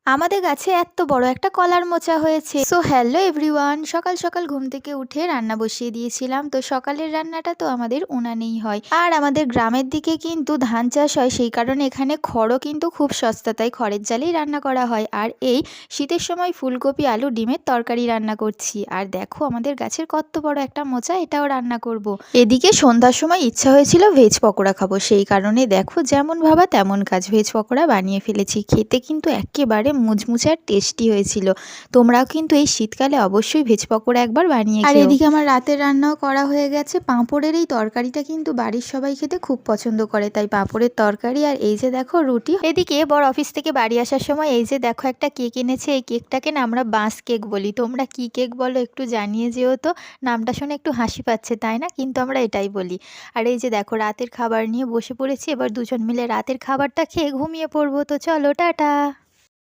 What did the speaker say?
আমাদের গাছে এত বড় একটা কলার মোচা হয়েছে। সো হ্যালো এভরিওয়ান, সকাল সকাল ঘুম থেকে উঠে রান্না বসিয়ে দিয়েছিলাম। তো সকালের রান্নাটা তো আমাদের উনানেই হয়, আর আমাদের গ্রামের দিকে কিন্তু ধান চাষ হয়, সেই কারণে এখানে খড়ও কিন্তু খুব সস্তা, তাই খড়ের জালেই রান্না করা হয়। আর এই শীতের সময় ফুলকপি আলু ডিমের তরকারি রান্না করছি। আর দেখো আমাদের গাছের কত বড় একটা মোচা, এটাও রান্না করব। এদিকে সন্ধ্যার সময় ইচ্ছা হয়েছিল ভেজ পকোড়া খাবো, সেই কারণে দেখো যেমন ভাবা তেমন কাজ, ভেজ পকোড়া বানিয়ে ফেলেছি। খেতে কিন্তু একেবারে মুচমুচে আর টেস্টি হয়েছিল। তোমরাও কিন্তু এই শীতকালে অবশ্যই ভেজ পকোড়া একবার বানিয়ে খেও। আর এদিকে আমার রাতের রান্নাও করা হয়ে গেছে। পাঁপড়ের এই তরকারিটা কিন্তু বাড়ির সবাই খেতে খুব পছন্দ করে, তাই পাঁপড়ের তরকারি আর এই যে দেখো রুটি। এদিকে বর অফিস থেকে বাড়ি আসার সময় এই যে দেখো একটা কেক এনেছে। এই কেকটাকে না আমরা বাঁশ কেক বলি, তোমরা কি কেক বলো একটু জানিয়ে যেও তো। নামটা শুনে একটু হাসি পাচ্ছে তাই না, কিন্তু আমরা এটাই বলি। আর এই যে দেখো রাতের খাবার নিয়ে বসে পড়েছি, এবার দুজন মিলে রাতের খাবারটা খেয়ে ঘুমিয়ে পড়বো। তো চলো টাটা।